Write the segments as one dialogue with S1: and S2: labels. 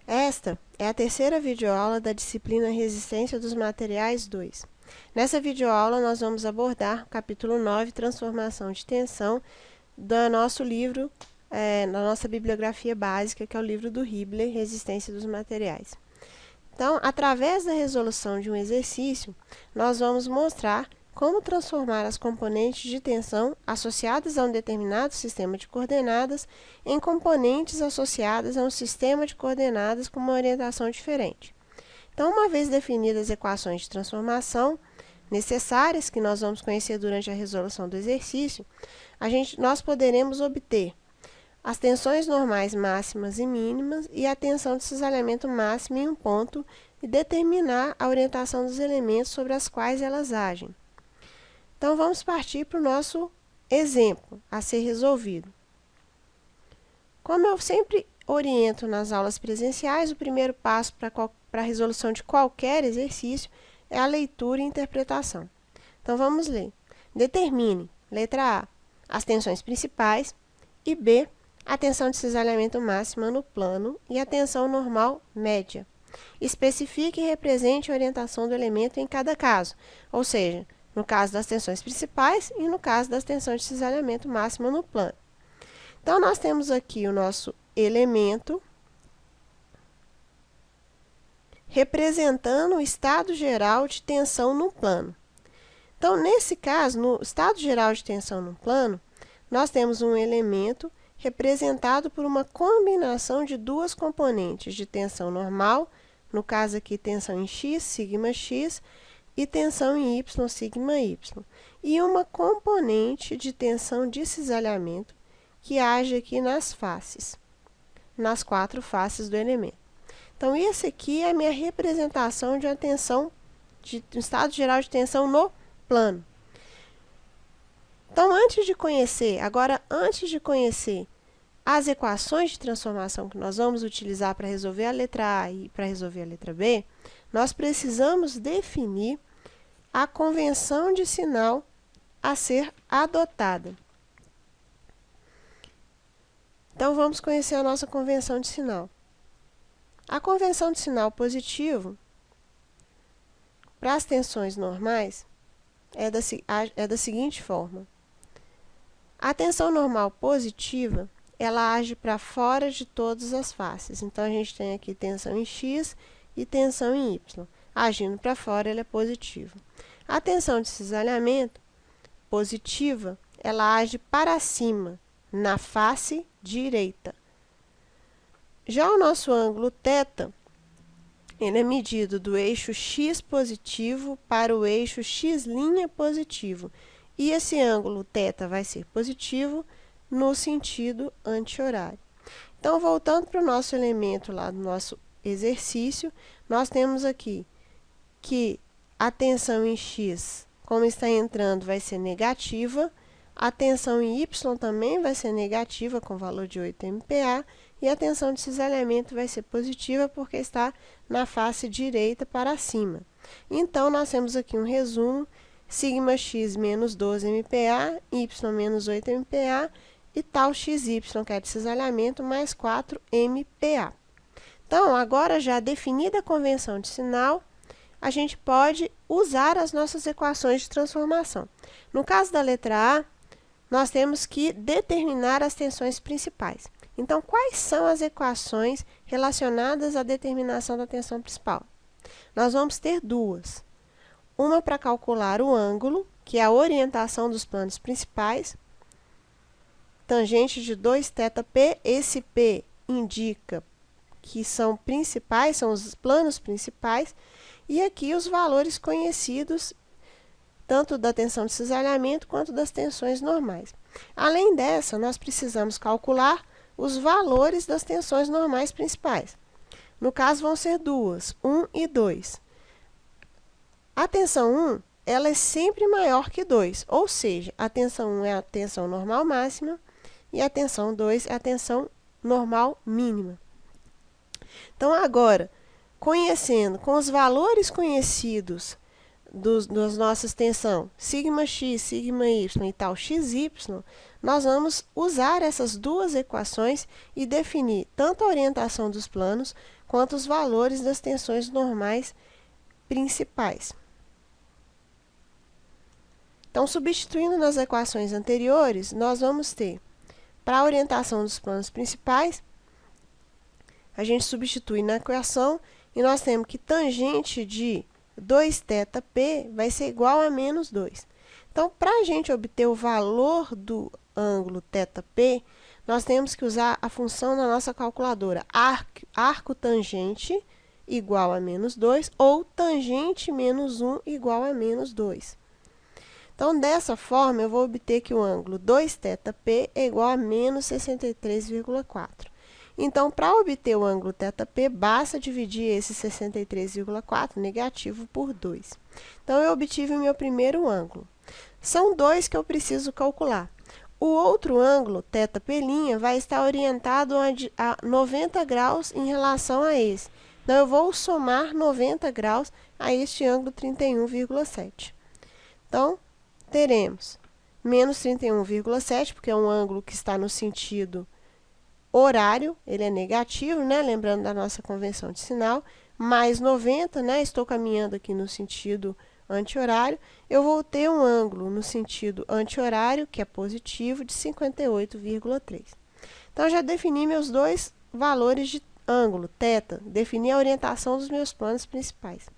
S1: Esta é a terceira videoaula da disciplina Resistência dos Materiais 2. Nessa videoaula, nós vamos abordar o capítulo 9, Transformação de Tensão, do nosso livro, na nossa bibliografia básica, que é o livro do Hibbeler, Resistência dos Materiais. Então, através da resolução de um exercício, nós vamos mostrar como transformar as componentes de tensão associadas a um determinado sistema de coordenadas em componentes associadas a um sistema de coordenadas com uma orientação diferente. Então, uma vez definidas as equações de transformação necessárias, que nós vamos conhecer durante a resolução do exercício, nós poderemos obter as tensões normais máximas e mínimas e a tensão de cisalhamento máxima em um ponto e determinar a orientação dos elementos sobre as quais elas agem. Então, vamos partir para o nosso exemplo a ser resolvido. Como eu sempre oriento nas aulas presenciais, o primeiro passo para a resolução de qualquer exercício é a leitura e interpretação. Então, vamos ler. Determine, letra A, as tensões principais e B, a tensão de cisalhamento máxima no plano e a tensão normal média. Especifique e represente a orientação do elemento em cada caso, ou seja, no caso das tensões principais e no caso das tensões de cisalhamento máxima no plano. Então, nós temos aqui o nosso elemento representando o estado geral de tensão no plano. Então, nesse caso, no estado geral de tensão no plano, nós temos um elemento representado por uma combinação de duas componentes de tensão normal, no caso aqui tensão em X, sigma X, e tensão em Y, sigma Y, e uma componente de tensão de cisalhamento que age aqui nas faces, nas quatro faces do elemento. Então, esse aqui é a minha representação de uma tensão, de um estado geral de tensão no plano. Então, antes de conhecer as equações de transformação que nós vamos utilizar para resolver a letra A e para resolver a letra B, nós precisamos definir a convenção de sinal a ser adotada. Então, vamos conhecer a nossa convenção de sinal. A convenção de sinal positivo para as tensões normais é da seguinte forma. A tensão normal positiva, ela age para fora de todas as faces. Então, a gente tem aqui tensão em X e tensão em Y. Agindo para fora, ela é positiva. A tensão de cisalhamento positiva, ela age para cima, na face direita. Já o nosso ângulo θ, ele é medido do eixo X positivo para o eixo X' positivo. E esse ângulo θ vai ser positivo no sentido anti-horário. Então, voltando para o nosso elemento lá do nosso exercício, nós temos aqui que a tensão em X, como está entrando, vai ser negativa, a tensão em Y também vai ser negativa, com valor de 8 MPa, e a tensão de cisalhamento vai ser positiva, porque está na face direita para cima. Então, nós temos aqui um resumo, sigma X menos 12 MPa, Y menos 8 MPa, e tal XY, que é de cisalhamento, mais 4 MPa. Então, agora já definida a convenção de sinal, a gente pode usar as nossas equações de transformação. No caso da letra A, nós temos que determinar as tensões principais. Então, quais são as equações relacionadas à determinação da tensão principal? Nós vamos ter duas. Uma para calcular o ângulo, que é a orientação dos planos principais, tangente de 2θp, esse P indica que são principais, são os planos principais, e aqui os valores conhecidos, tanto da tensão de cisalhamento quanto das tensões normais. Além dessa, nós precisamos calcular os valores das tensões normais principais. No caso, vão ser duas, 1 e 2. A tensão 1, ela é sempre maior que 2, ou seja, a tensão 1 é a tensão normal máxima e a tensão 2 é a tensão normal mínima. Então, agora, com os valores conhecidos das nossas tensões, sigma x, sigma y e tal xy, nós vamos usar essas duas equações e definir tanto a orientação dos planos quanto os valores das tensões normais principais. Então, substituindo nas equações anteriores, nós vamos ter, para a orientação dos planos principais, a gente substitui na equação e nós temos que tangente de 2θp vai ser igual a menos 2. Então, para a gente obter o valor do ângulo θp, nós temos que usar a função na nossa calculadora, arco tangente igual a menos 2 ou tangente menos 1 igual a menos 2. Então, dessa forma, eu vou obter que o ângulo 2θp é igual a menos 63,4. Então, para obter o ângulo θp, basta dividir esse 63,4 negativo por 2. Então, eu obtive o meu primeiro ângulo. São dois que eu preciso calcular. O outro ângulo, θp', vai estar orientado a 90 graus em relação a esse. Então, eu vou somar 90 graus a este ângulo 31,7. Então, teremos menos 31,7, porque é um ângulo que está no sentido horário, ele é negativo, né? Lembrando da nossa convenção de sinal, mais 90, né? Estou caminhando aqui no sentido anti-horário, eu vou ter um ângulo no sentido anti-horário, que é positivo, de 58,3. Então, já defini meus dois valores de ângulo, θ, defini a orientação dos meus planos principais.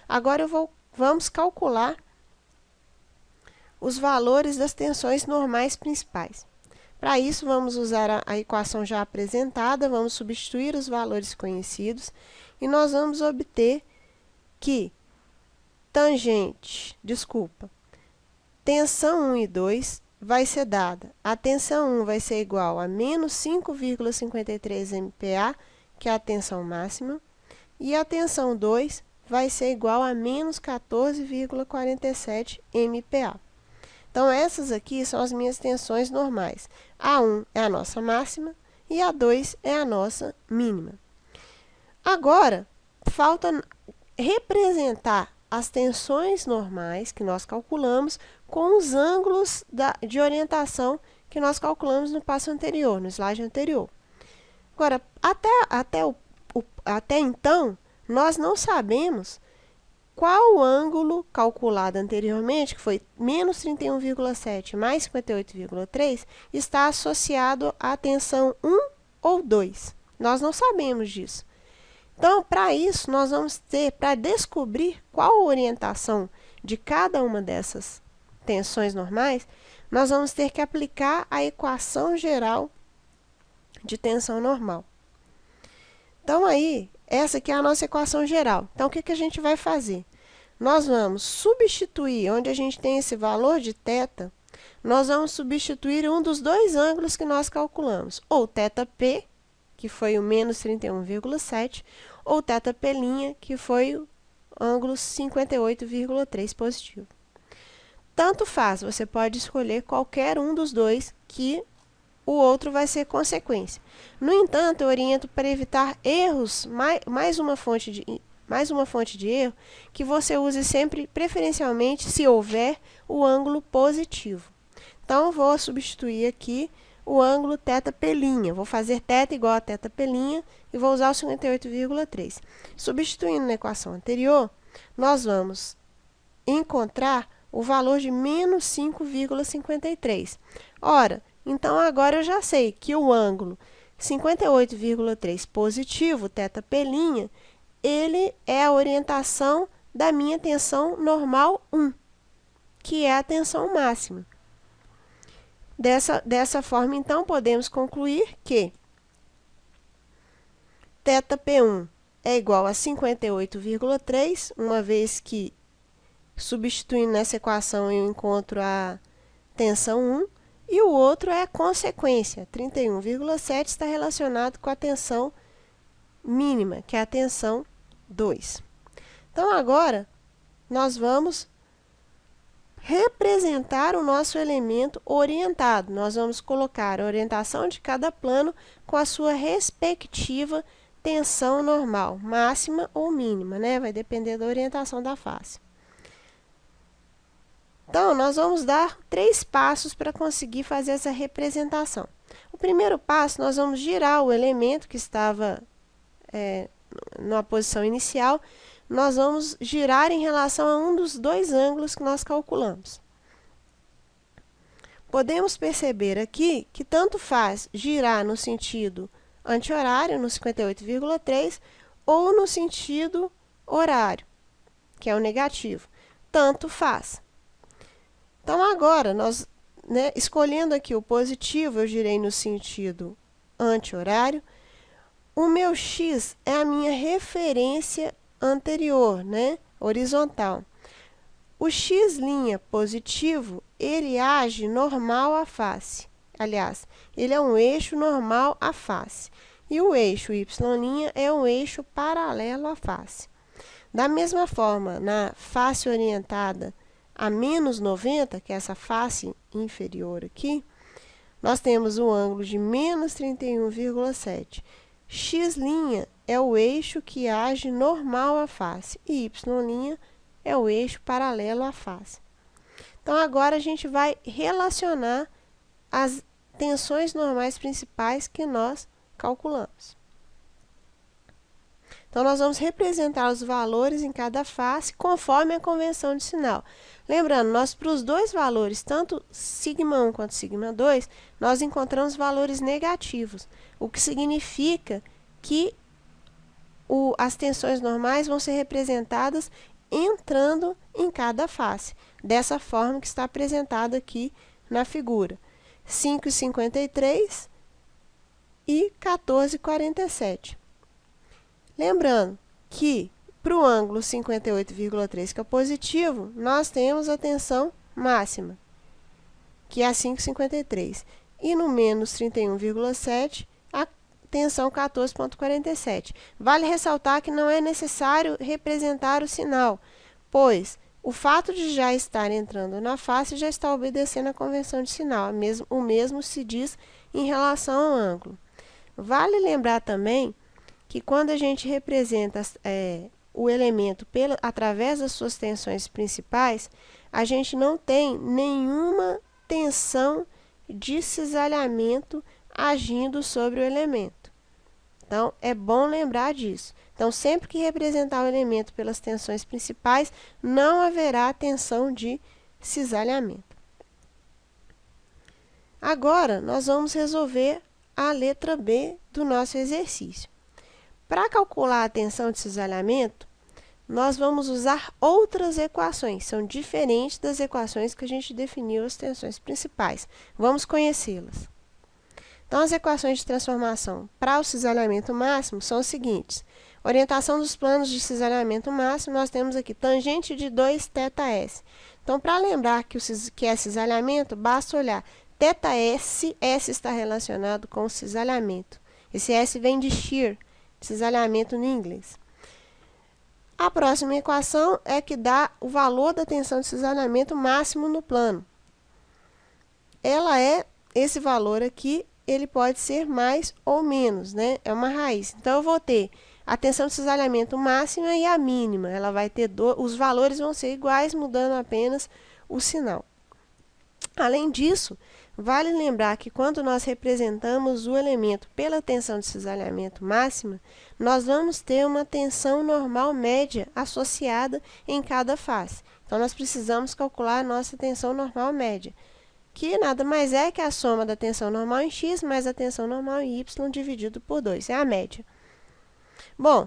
S1: Agora, vamos calcular os valores das tensões normais principais. Para isso, vamos usar a equação já apresentada, vamos substituir os valores conhecidos e nós vamos obter que tensão 1 e 2 vai ser dada. A tensão 1 vai ser igual a menos 5,53 MPa, que é a tensão máxima, e a tensão 2 vai ser igual a menos 14,47 MPa. Então, essas aqui são as minhas tensões normais. A 1 é a nossa máxima e a 2 é a nossa mínima. Agora, falta representar as tensões normais que nós calculamos com os ângulos de orientação que nós calculamos no passo anterior, no slide anterior. Agora, até então, nós não sabemos qual o ângulo calculado anteriormente, que foi menos 31,7 mais 58,3, está associado à tensão 1 ou 2. Nós não sabemos disso. Então, para isso, nós vamos ter, para descobrir qual a orientação de cada uma dessas tensões normais, nós vamos ter que aplicar a equação geral de tensão normal. Então, aí, essa aqui é a nossa equação geral. Então, o que a gente vai fazer? Nós vamos substituir, onde a gente tem esse valor de θ, nós vamos substituir um dos dois ângulos que nós calculamos, ou θp, que foi o menos 31,7, ou θp', que foi o ângulo 58,3 positivo. Tanto faz, você pode escolher qualquer um dos dois, que o outro vai ser consequência. No entanto, eu oriento para evitar erros, mais uma fonte de erro, que você use sempre, preferencialmente, se houver, o ângulo positivo. Então, eu vou substituir aqui o ângulo θp'. Vou fazer θ igual a θp' e vou usar o 58,3. Substituindo na equação anterior, nós vamos encontrar o valor de menos 5,53. Ora, então agora eu já sei que o ângulo 58,3 positivo, θp', ele é a orientação da minha tensão normal 1, que é a tensão máxima. Dessa forma, então, podemos concluir que θp1 é igual a 58,3, uma vez que, substituindo nessa equação, eu encontro a tensão 1, e o outro é a consequência, 31,7 está relacionado com a tensão mínima, que é a tensão 2. Então, agora, nós vamos representar o nosso elemento orientado. Nós vamos colocar a orientação de cada plano com a sua respectiva tensão normal, máxima ou mínima, né? Vai depender da orientação da face. Então, nós vamos dar 3 passos para conseguir fazer essa representação. O primeiro passo, nós vamos girar o elemento que estava na posição inicial, nós vamos girar em relação a um dos 2 ângulos que nós calculamos. Podemos perceber aqui que tanto faz girar no sentido anti-horário, no 58,3, ou no sentido horário, que é o negativo. Tanto faz. Então, agora, nós, escolhendo aqui o positivo, eu girei no sentido anti-horário. O meu x é a minha referência anterior, horizontal. O x' positivo, ele age normal à face. Aliás, ele é um eixo normal à face. E o eixo y' é um eixo paralelo à face. Da mesma forma, na face orientada a menos 90, que é essa face inferior aqui, nós temos o ângulo de menos 31,7. X' é o eixo que age normal à face e y' é o eixo paralelo à face. Então, agora a gente vai relacionar as tensões normais principais que nós calculamos. Então, nós vamos representar os valores em cada face conforme a convenção de sinal. Lembrando, nós para os 2 valores, tanto σ1 quanto σ2, nós encontramos valores negativos, o que significa que as tensões normais vão ser representadas entrando em cada face, dessa forma que está apresentado aqui na figura. 5,53 e 14,47. Lembrando que para o ângulo 58,3, que é o positivo, nós temos a tensão máxima, que é a 5,53. E no menos 31,7, a tensão 14,47. Vale ressaltar que não é necessário representar o sinal, pois o fato de já estar entrando na face já está obedecendo a convenção de sinal. O mesmo se diz em relação ao ângulo. Vale lembrar também que quando a gente representa o elemento através das suas tensões principais, a gente não tem nenhuma tensão de cisalhamento agindo sobre o elemento. Então, é bom lembrar disso. Então, sempre que representar o elemento pelas tensões principais, não haverá tensão de cisalhamento. Agora, nós vamos resolver a letra B do nosso exercício. Para calcular a tensão de cisalhamento, nós vamos usar outras equações, são diferentes das equações que a gente definiu as tensões principais. Vamos conhecê-las. Então, as equações de transformação para o cisalhamento máximo são as seguintes. Orientação dos planos de cisalhamento máximo, nós temos aqui tangente de 2θs. Então, para lembrar que é cisalhamento, basta olhar θs, S está relacionado com o cisalhamento. Esse S vem de shear, cisalhamento no inglês. A próxima equação é que dá o valor da tensão de cisalhamento máximo no plano. Ela é esse valor aqui, ele pode ser mais ou menos, É uma raiz. Então, eu vou ter a tensão de cisalhamento máxima e a mínima. Ela vai ter os valores vão ser iguais, mudando apenas o sinal. Além disso, vale lembrar que quando nós representamos o elemento pela tensão de cisalhamento máxima, nós vamos ter uma tensão normal média associada em cada face. Então, nós precisamos calcular a nossa tensão normal média, que nada mais é que a soma da tensão normal em x mais a tensão normal em y dividido por 2, é a média. Bom,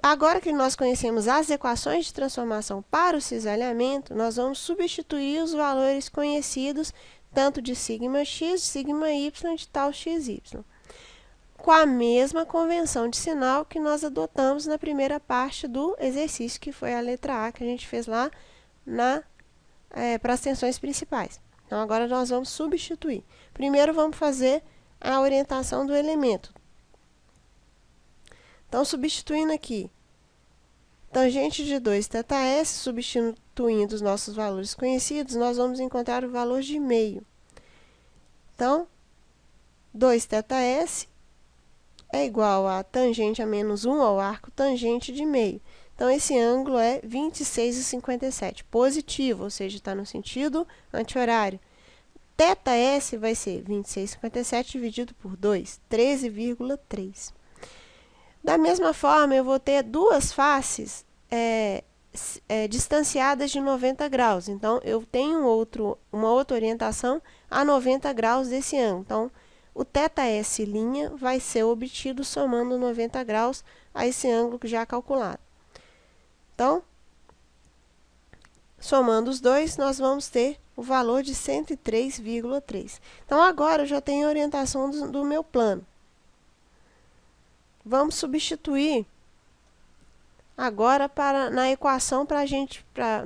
S1: agora que nós conhecemos as equações de transformação para o cisalhamento, nós vamos substituir os valores conhecidos tanto de σx, σy, de tal xy, com a mesma convenção de sinal que nós adotamos na primeira parte do exercício, que foi a letra A, que a gente fez lá para as tensões principais. Então, agora nós vamos substituir. Primeiro, vamos fazer a orientação do elemento. Então, substituindo aqui, tangente de 2θs, substituindo os nossos valores conhecidos, nós vamos encontrar o valor de meio. Então, 2θs é igual a tangente a menos 1 ao arco tangente de meio. Então, esse ângulo é 26,57, positivo, ou seja, está no sentido anti-horário. Θs vai ser 26,57 dividido por 2, 13,3. Da mesma forma, eu vou ter duas faces distanciadas de 90 graus. Então, eu tenho uma outra orientação a 90 graus desse ângulo. Então, o θs' vai ser obtido somando 90 graus a esse ângulo que já calculado. Então, somando os dois, nós vamos ter o valor de 103,3. Então, agora eu já tenho a orientação do meu plano. Vamos substituir agora na equação para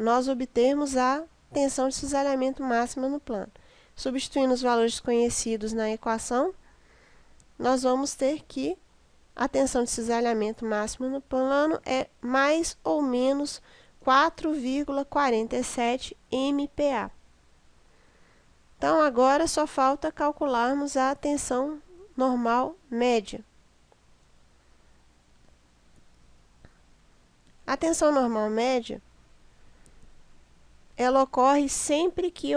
S1: nós obtermos a tensão de cisalhamento máxima no plano. Substituindo os valores conhecidos na equação, nós vamos ter que a tensão de cisalhamento máxima no plano é mais ou menos 4,47 MPa. Então, agora só falta calcularmos a tensão normal média. A tensão normal média, ela ocorre sempre que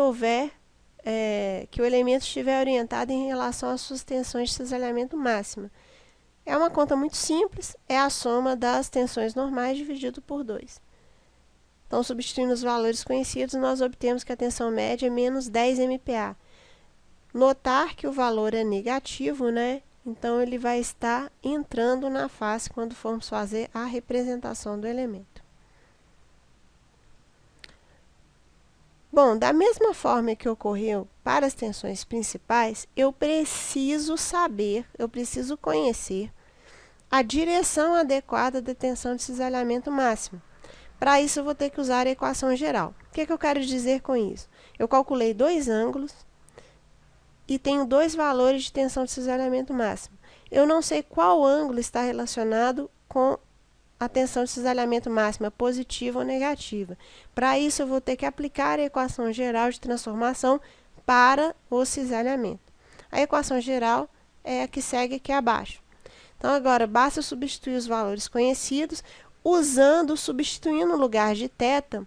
S1: que o elemento estiver orientado em relação às suas tensões de cisalhamento máxima. É uma conta muito simples, é a soma das tensões normais dividido por 2. Então, substituindo os valores conhecidos, nós obtemos que a tensão média é menos 10 MPa. Notar que o valor é negativo, né? Então, ele vai estar entrando na face quando formos fazer a representação do elemento. Bom, da mesma forma que ocorreu para as tensões principais, eu preciso conhecer a direção adequada da tensão de cisalhamento máximo. Para isso, eu vou ter que usar a equação geral. O que eu quero dizer com isso? Eu calculei dois ângulos e tenho dois valores de tensão de cisalhamento máximo. Eu não sei qual ângulo está relacionado com a tensão de cisalhamento máxima, positiva ou negativa. Para isso, eu vou ter que aplicar a equação geral de transformação para o cisalhamento. A equação geral é a que segue aqui abaixo. Então, agora, basta substituir os valores conhecidos, substituindo no lugar de θ,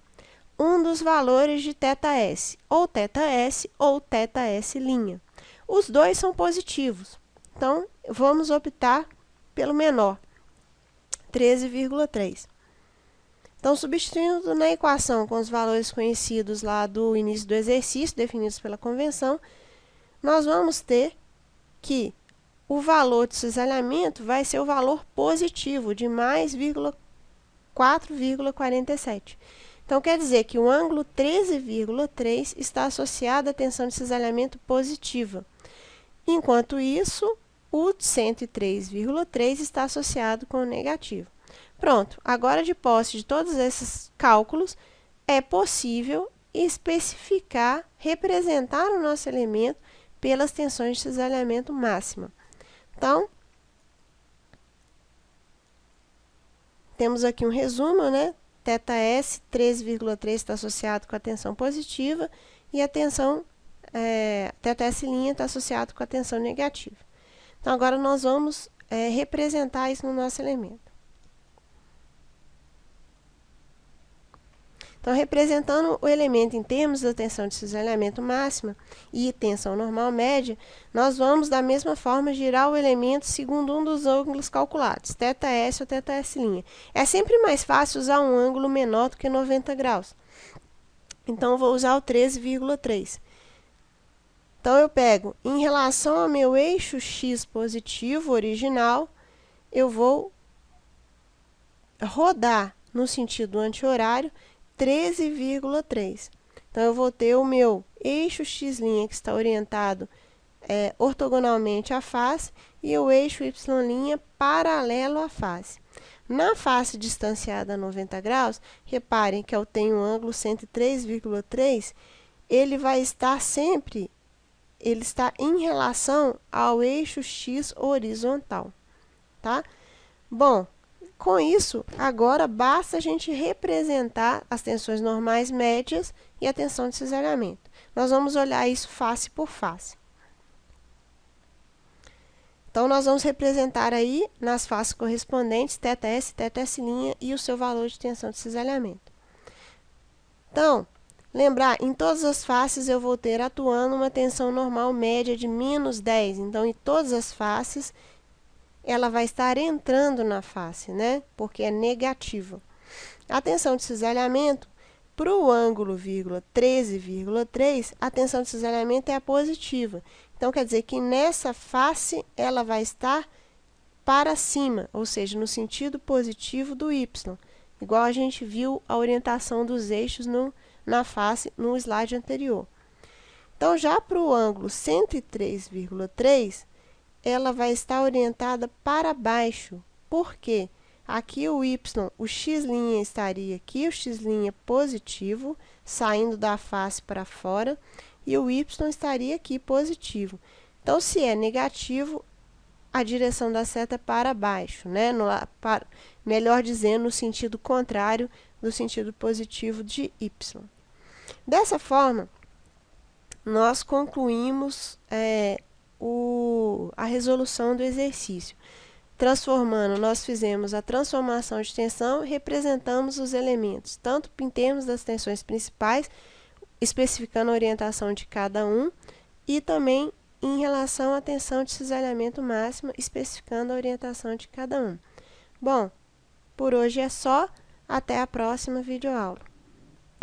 S1: um dos valores de θs, ou θs ou θs'. Os dois são positivos, então, vamos optar pelo menor, 13,3. Então, substituindo na equação com os valores conhecidos lá do início do exercício, definidos pela convenção, nós vamos ter que o valor de cisalhamento vai ser o valor positivo de mais 4,47. Então, quer dizer que o ângulo 13,3 está associado à tensão de cisalhamento positiva. Enquanto isso, o 103,3 está associado com o negativo. Pronto, agora de posse de todos esses cálculos, é possível especificar, representar o nosso elemento pelas tensões de cisalhamento máxima. Então, temos aqui um resumo, né? θs, 13,3 está associado com a tensão positiva e a tensão θs' está associado com a tensão negativa. Então, agora nós vamos representar isso no nosso elemento. Então, representando o elemento em termos da tensão de cisalhamento máxima e tensão normal média, nós vamos, da mesma forma, girar o elemento segundo um dos ângulos calculados, θs ou θs'. É sempre mais fácil usar um ângulo menor do que 90 graus. Então, eu vou usar o 13,3. Então, eu pego, em relação ao meu eixo x positivo original, eu vou rodar no sentido anti-horário 13,3. Então, eu vou ter o meu eixo x' que está orientado ortogonalmente à face e o eixo y' paralelo à face. Na face distanciada a 90 graus, reparem que eu tenho o ângulo 103,3, ele vai estar sempre, ele está em relação ao eixo x horizontal, tá? Bom, com isso, agora basta a gente representar as tensões normais médias e a tensão de cisalhamento. Nós vamos olhar isso face por face. Então, nós vamos representar aí nas faces correspondentes θS, θS' e o seu valor de tensão de cisalhamento. Então, lembrar, em todas as faces eu vou ter atuando uma tensão normal média de -10. Então, em todas as faces, ela vai estar entrando na face, né? Porque é negativa. A tensão de cisalhamento, para o ângulo 13,3, a tensão de cisalhamento é a positiva. Então, quer dizer que nessa face ela vai estar para cima, ou seja, no sentido positivo do y, igual a gente viu a orientação dos eixos na face no slide anterior. Então, já para o ângulo 103,3, ela vai estar orientada para baixo. Por quê? Aqui o y, o x' estaria aqui, o x' positivo, saindo da face para fora, e o y estaria aqui positivo. Então, se é negativo, a direção da seta é para baixo, né? Melhor dizendo, no sentido contrário do sentido positivo de y. Dessa forma, nós concluímos a resolução do exercício. Transformando, nós fizemos a transformação de tensão e representamos os elementos, tanto em termos das tensões principais, especificando a orientação de cada um, e também em relação à tensão de cisalhamento máxima, especificando a orientação de cada um. Bom, por hoje é só. Até a próxima videoaula.